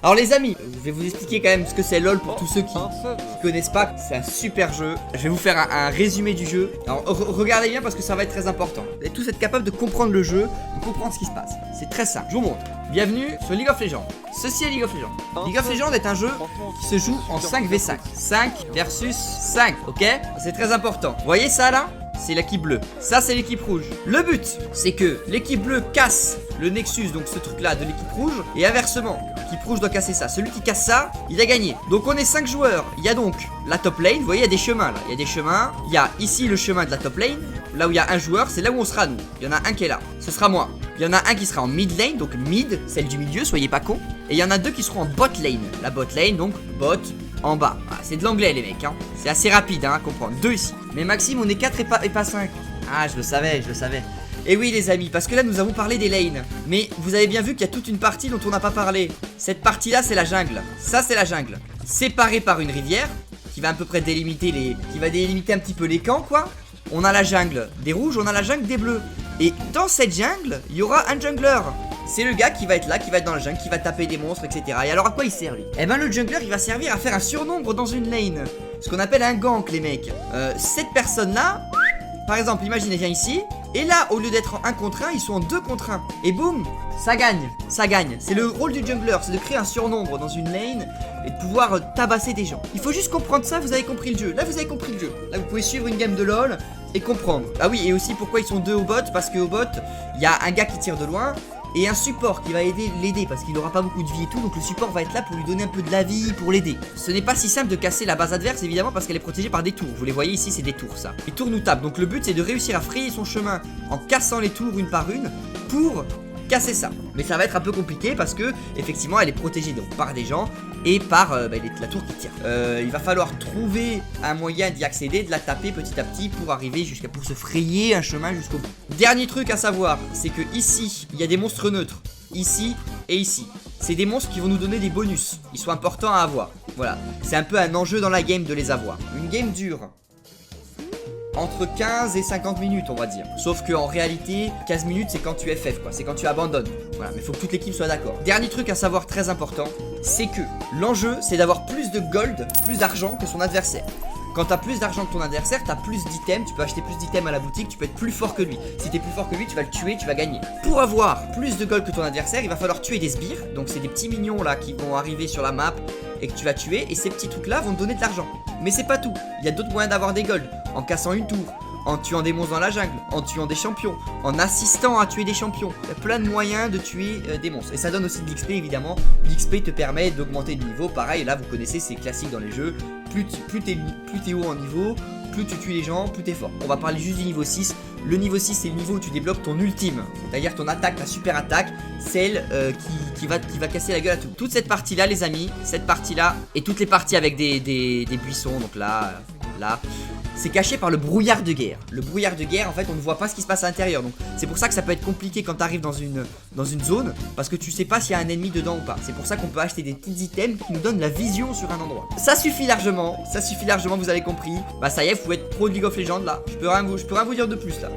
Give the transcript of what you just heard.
Alors les amis, je vais vous expliquer quand même ce que c'est LoL pour tous ceux qui connaissent pas. C'est un super jeu. Je vais vous faire un résumé du jeu. Alors regardez bien parce que ça va être très important. Vous allez tous être capables de comprendre le jeu, de comprendre ce qui se passe. C'est très simple, je vous montre. Bienvenue sur League of Legends. Ceci est League of Legends. League of Legends est un jeu qui se joue en 5v5. 5 versus 5, ok? C'est très important. Vous voyez ça là? C'est l'équipe bleue. Ça c'est l'équipe rouge. Le but, c'est que l'équipe bleue casse le Nexus, donc ce truc là de l'équipe rouge. Et inversement, l'équipe rouge doit casser ça. Celui qui casse ça, il a gagné. Donc on est 5 joueurs. Il y a donc la top lane. Vous voyez, il y a des chemins là. Il y a des chemins. Il y a ici le chemin de la top lane. Là où il y a un joueur, c'est là où on sera nous. Il y en a un qui est là. Ce sera moi. Il y en a un qui sera en mid lane, donc mid, celle du milieu, soyez pas con. Et il y en a deux qui seront en bot lane. La bot lane, donc bot en bas. Voilà, c'est de l'anglais les mecs, hein. C'est assez rapide hein, à comprendre. 2 ici. Mais Maxime, on est 4 et pas 5. Ah, je le savais, je le savais. Et oui les amis, parce que là nous avons parlé des lanes. Mais vous avez bien vu qu'il y a toute une partie dont on n'a pas parlé. Cette partie là c'est la jungle. Ça c'est la jungle. Séparée par une rivière qui va à peu près délimiter un petit peu les camps quoi. On a la jungle des rouges, on a la jungle des bleus. Et dans cette jungle, il y aura un jungler. C'est le gars qui va être là, qui va être dans la jungle, qui va taper des monstres, etc. Et alors à quoi il sert lui? Eh ben le jungler il va servir à faire un surnombre dans une lane. Ce qu'on appelle un gank les mecs. Cette personne là, par exemple, imaginez bien ici. Et là, au lieu d'être en 1 contre 1, ils sont en 2 contre 1. Et boum, ça gagne, ça gagne. C'est le rôle du jungler, c'est de créer un surnombre dans une lane et de pouvoir tabasser des gens. Il faut juste comprendre ça, vous avez compris le jeu. Là, vous avez compris le jeu. Là, vous pouvez suivre une game de LoL et comprendre. Ah oui, et aussi pourquoi ils sont 2 au bot. Parce qu'au bot, il y a un gars qui tire de loin et un support qui va l'aider parce qu'il aura pas beaucoup de vie et tout. Donc le support va être là pour lui donner un peu de la vie, pour l'aider. Ce n'est pas si simple de casser la base adverse évidemment parce qu'elle est protégée par des tours. Vous les voyez ici, c'est des tours ça. Les tours nous tapent. Donc le but c'est de réussir à frayer son chemin en cassant les tours une par une pour casser ça. Mais ça va être un peu compliqué parce que effectivement elle est protégée donc par des gens et par la tour qui tire. Il va falloir trouver un moyen d'y accéder, de la taper petit à petit pour arriver pour se frayer un chemin jusqu'au bout. Dernier truc à savoir, c'est que ici il y a des monstres neutres, ici et ici. C'est des monstres qui vont nous donner des bonus. Ils sont importants à avoir. Voilà, c'est un peu un enjeu dans la game de les avoir. Une game dure entre 15 et 50 minutes on va dire. Sauf que en réalité 15 minutes c'est quand tu FF quoi, c'est quand tu abandonnes. Voilà, mais il faut que toute l'équipe soit d'accord. Dernier truc à savoir très important, c'est que l'enjeu c'est d'avoir plus de gold, plus d'argent que son adversaire. Quand t'as plus d'argent que ton adversaire, t'as plus d'items, tu peux acheter plus d'items à la boutique, tu peux être plus fort que lui. Si t'es plus fort que lui, tu vas le tuer, tu vas gagner. Pour avoir plus de gold que ton adversaire, il va falloir tuer des sbires. Donc c'est des petits mignons là qui vont arriver sur la map et que tu vas tuer. Et ces petits trucs là vont te donner de l'argent. Mais c'est pas tout, il y a d'autres moyens d'avoir des golds. En cassant une tour, en tuant des monstres dans la jungle, en tuant des champions, en assistant à tuer des champions. Il y a plein de moyens de tuer des monstres. Et ça donne aussi de l'XP évidemment. L'XP te permet d'augmenter de niveau. Pareil, là vous connaissez, c'est classique dans les jeux. Plus t'es haut en niveau, plus tu tues les gens, plus t'es fort. On va parler juste du niveau 6. Le niveau 6 c'est le niveau où tu débloques ton ultime. C'est-à-dire ton attaque, ta super attaque. Celle qui va casser la gueule à tout. Toute cette partie là les amis, cette partie là et toutes les parties avec des buissons. Donc là, c'est caché par le brouillard de guerre. Le brouillard de guerre, en fait, on ne voit pas ce qui se passe à l'intérieur. Donc, c'est pour ça que ça peut être compliqué quand tu arrives dans une zone, parce que tu sais pas s'il y a un ennemi dedans ou pas. C'est pour ça qu'on peut acheter des petits items qui nous donnent la vision sur un endroit. Ça suffit largement, vous avez compris. Bah ça y est, vous pouvez être pro de League of Legends là. Je peux rien vous dire de plus là.